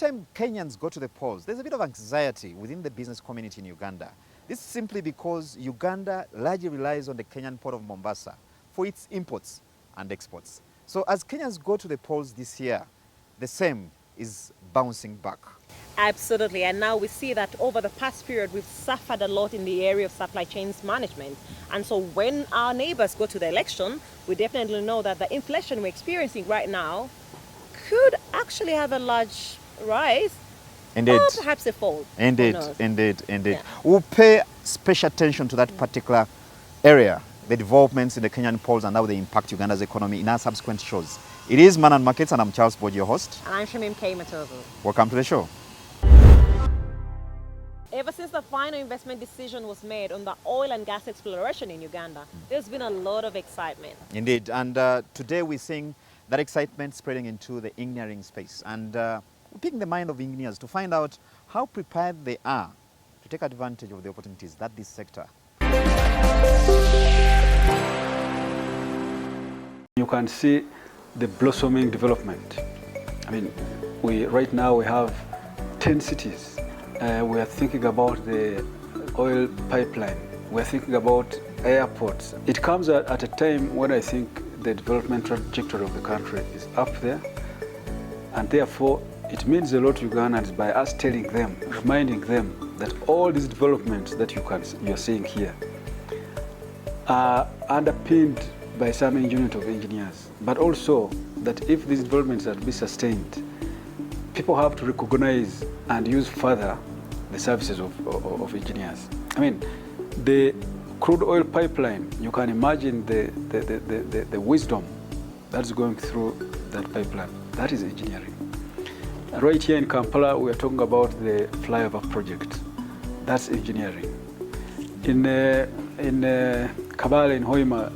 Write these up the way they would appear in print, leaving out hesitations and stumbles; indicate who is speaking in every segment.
Speaker 1: time Kenyans go to the polls, there's a bit of anxiety within the business community in Uganda. This is simply because Uganda largely relies on the Kenyan port of Mombasa for its imports and exports. So as Kenyans go to the polls this year, the same is bouncing back.
Speaker 2: Absolutely, and now we see that over the past period we've suffered a lot in the area of supply chains management. And so when our neighbors go to the election, we definitely know that the inflation we're experiencing right now could actually have a large rise.
Speaker 1: Indeed.
Speaker 2: Or perhaps a fall.
Speaker 1: Indeed.
Speaker 2: Yeah.
Speaker 1: We'll pay special attention to that particular area, the developments in the Kenyan polls and how they impact Uganda's economy in our subsequent shows. It is Money and Markets, and I'm Charles Boyd, your host.
Speaker 2: And I'm Shamim K. Matovu.
Speaker 1: Welcome to the show.
Speaker 2: Ever since the final investment decision was made on the oil and gas exploration in Uganda, there's been a lot of excitement.
Speaker 1: Indeed, and today we're seeing that excitement spreading into the engineering space. And we're picking the mind of engineers to find out how prepared they are to take advantage of the opportunities that this sector.
Speaker 3: You can see the blossoming development. I mean, right now we have 10 cities. We are thinking about the oil pipeline. We are thinking about airports. It comes at a time when I think the development trajectory of the country is up there, and therefore it means a lot to Ugandans by us telling them, reminding them that all these developments that you're seeing here are underpinned by some unit of engineers, but also that if these developments are to be sustained, people have to recognize and use further the services of engineers. I mean, the crude oil pipeline, you can imagine the wisdom that's going through that pipeline. That is engineering. Right here in Kampala, we are talking about the flyover project. That's engineering. In Kabale, in Hoima,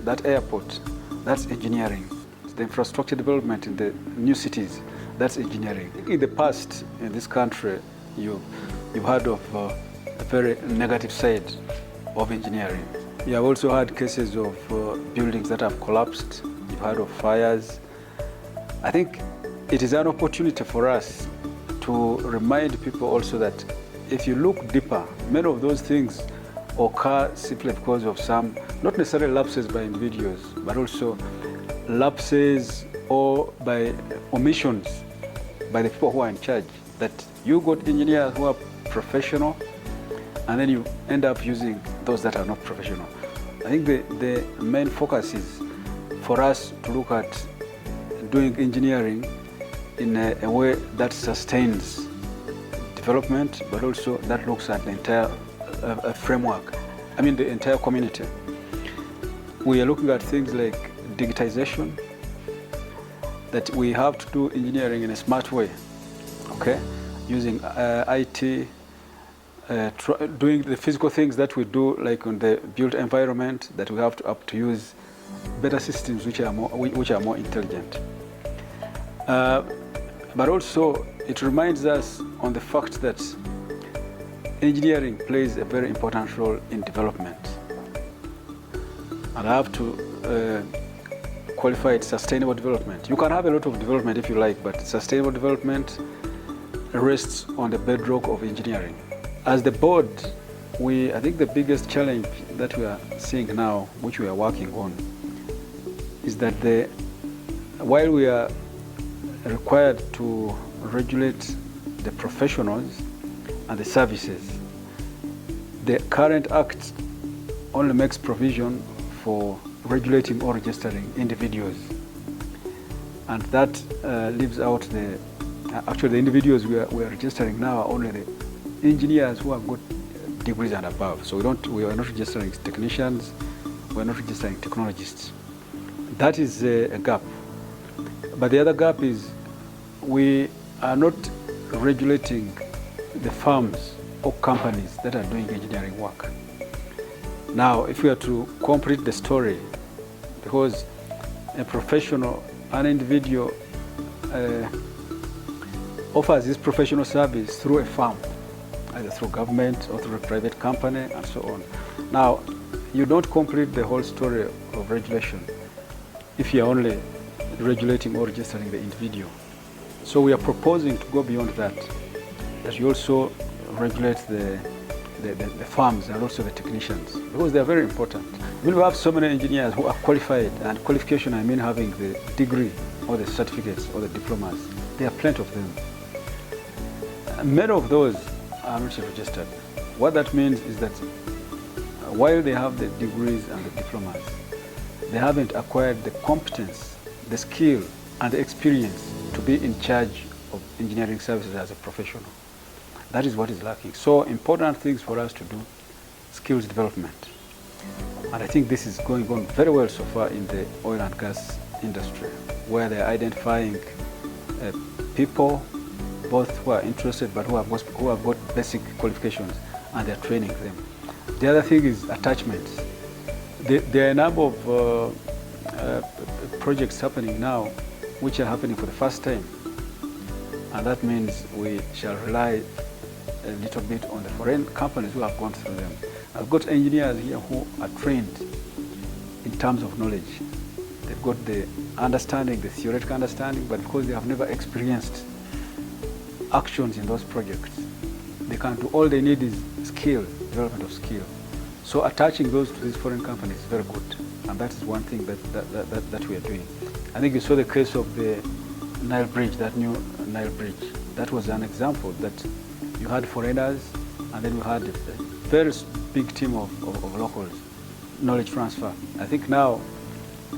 Speaker 3: that airport, that's engineering. The infrastructure development in the new cities, that's engineering. In the past, in this country, you've heard of a very negative side of engineering. You have also had cases of buildings that have collapsed. You've heard of fires. I think it is an opportunity for us to remind people also that if you look deeper, many of those things occur simply because of some, not necessarily lapses by individuals, but also lapses or by omissions by the people who are in charge. That you got engineers who are professional, and then you end up using those that are not professional. I think the main focus is for us to look at doing engineering in a way that sustains development, but also that looks at the entire framework. I mean, the entire community. We are looking at things like digitization, that we have to do engineering in a smart way, okay? Using IT, doing the physical things that we do, like on the built environment, that we have to use better systems which are more intelligent. But also, it reminds us on the fact that engineering plays a very important role in development. And I have to qualify it sustainable development. You can have a lot of development if you like, but sustainable development rests on the bedrock of engineering. As the board, I think the biggest challenge that we are seeing now, which we are working on, is that while we are required to regulate the professionals and the services, the current act only makes provision for regulating or registering individuals, and that leaves out actually the individuals we are registering now are only the engineers who have got degrees and above. So we are not registering technicians, we are not registering technologists. That is a gap. But the other gap is we are not regulating the firms or companies that are doing engineering work. Now, if we are to complete the story, because a professional, an individual offers this professional service through a firm, either through government or through a private company and so on. Now, you don't complete the whole story of regulation if you're only regulating or registering the individual. So we are proposing to go beyond that, that you also regulate the farms and also the technicians, because they are very important. We have so many engineers who are qualified, and qualification I mean having the degree or the certificates or the diplomas. There are plenty of them. Many of those are not registered. What that means is that while they have the degrees and the diplomas, they haven't acquired the competence, the skill, and the experience to be in charge of engineering services as a professional. That is what is lacking. So important things for us to do, skills development. And I think this is going on very well so far in the oil and gas industry, where they're identifying people, both who are interested but who have got basic qualifications, and they're training them. The other thing is attachments. There are a number of projects happening now which are happening for the first time. And that means we shall rely a little bit on the foreign companies who have gone through them. I've got engineers here who are trained in terms of knowledge. They've got the understanding, the theoretical understanding, but because they have never experienced actions in those projects, they can't do. All they need is skill, development of skill. So attaching those to these foreign companies is very good, and that is one thing that we are doing. I think you saw the case of the Nile Bridge, that new Nile Bridge. That was an example that you had foreigners, and then we had a very big team of locals, knowledge transfer. I think now,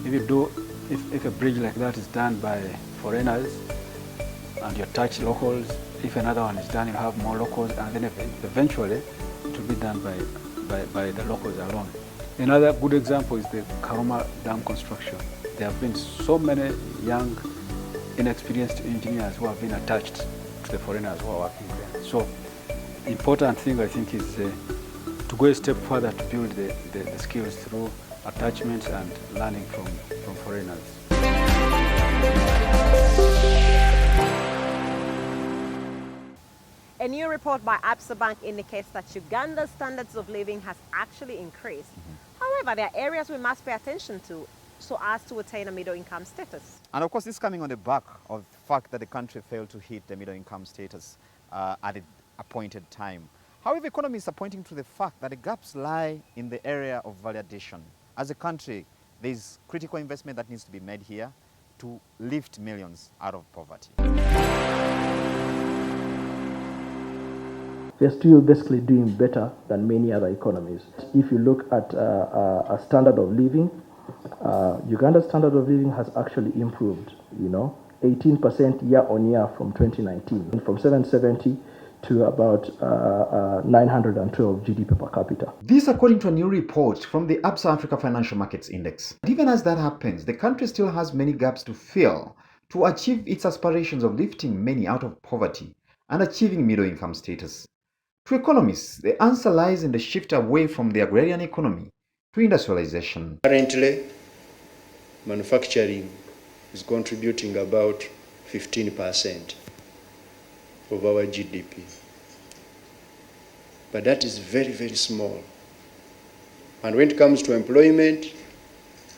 Speaker 3: if a bridge like that is done by foreigners, and you touch locals, if another one is done, you have more locals, and then eventually it will be done by the locals alone. Another good example is the Karuma Dam construction. There have been so many young, inexperienced engineers who have been attached to the foreigners who are working there. So, important thing I think is to go a step further to build the skills through attachments and learning from foreigners.
Speaker 2: A new report by Absa Bank indicates that Uganda's standards of living has actually increased. However, there are areas we must pay attention to so as to attain a middle-income status.
Speaker 1: And of course, this is coming on the back of the fact that the country failed to hit the middle-income status at the appointed time. However, economists are pointing to the fact that the gaps lie in the area of value addition. As a country, there is critical investment that needs to be made here to lift millions out of poverty.
Speaker 4: They're still basically doing better than many other economies. If you look at a standard of living, Uganda's standard of living has actually improved, 18% year on year from 2019, from 770 to about 912 GDP per capita.
Speaker 1: This according to a new report from the Absa Africa Financial Markets Index. But even as that happens, the country still has many gaps to fill to achieve its aspirations of lifting many out of poverty and achieving middle-income status. To economists, the answer lies in the shift away from the agrarian economy to industrialization.
Speaker 5: Currently, manufacturing is contributing about 15% of our GDP. But that is very, very small. And when it comes to employment,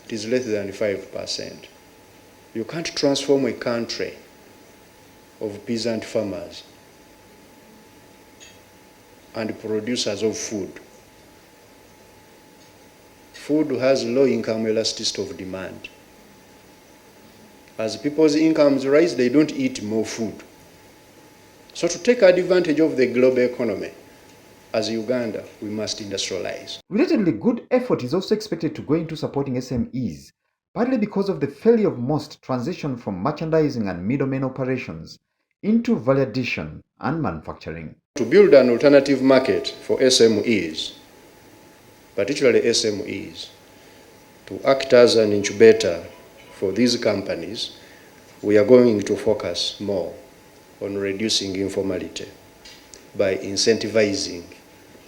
Speaker 5: it is less than 5%. You can't transform a country of peasant farmers and producers of food. Food has low income elasticity of demand. As people's incomes rise, they don't eat more food. So to take advantage of the global economy, as Uganda, we must industrialize.
Speaker 1: Relatively good effort is also expected to go into supporting SMEs, partly because of the failure of most transition from merchandising and middlemen operations into value addition and manufacturing.
Speaker 5: To build an alternative market for SMEs, particularly SMEs, to act as an incubator for these companies, we are going to focus more on reducing informality by incentivizing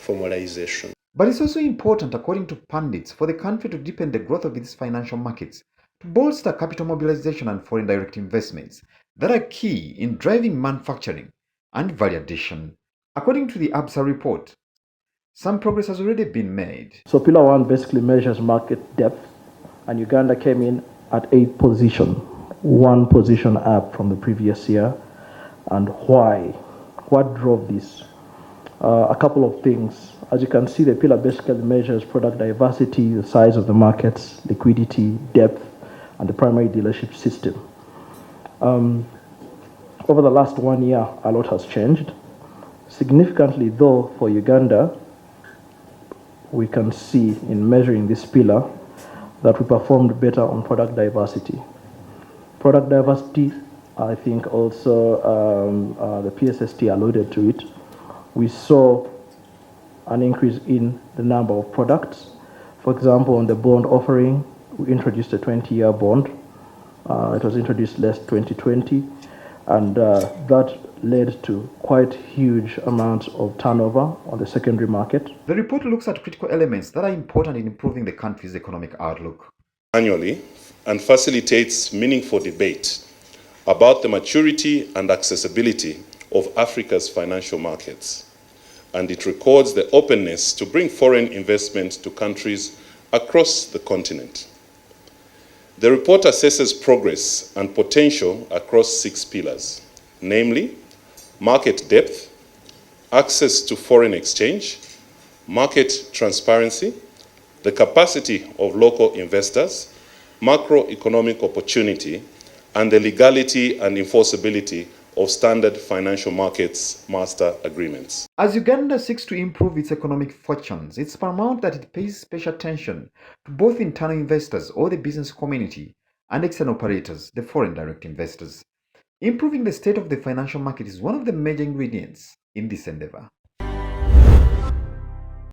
Speaker 5: formalization.
Speaker 1: But it's also important, according to pundits, for the country to deepen the growth of its financial markets, to bolster capital mobilization and foreign direct investments that are key in driving manufacturing and value addition. According to the Absa report, some progress has already been made.
Speaker 4: So Pillar 1 basically measures market depth, and Uganda came in at 8th position, 1 position up from the previous year. and why. What drove this? A couple of things. As you can see, the pillar basically measures product diversity, the size of the markets, liquidity, depth, and the primary dealership system. Over the last 1 year, a lot has changed. Significantly, though, for Uganda, we can see in measuring this pillar that we performed better on product diversity. Product diversity, I think also the PSST alluded to it. We saw an increase in the number of products. For example, on the bond offering, we introduced a 20-year bond. It was introduced last 2020, and that led to quite huge amounts of turnover on the secondary market.
Speaker 1: The report looks at critical elements that are important in improving the country's economic outlook.
Speaker 6: Annually, and facilitates meaningful debate about the maturity and accessibility of Africa's financial markets. And it records the openness to bring foreign investment to countries across the continent. The report assesses progress and potential across 6 pillars, namely market depth, access to foreign exchange, market transparency, the capacity of local investors, macroeconomic opportunity, and the legality and enforceability of standard financial markets master agreements.
Speaker 1: As Uganda seeks to improve its economic fortunes, it's paramount that it pays special attention to both internal investors or the business community and external operators, the foreign direct investors. Improving the state of the financial market is one of the major ingredients in this endeavor.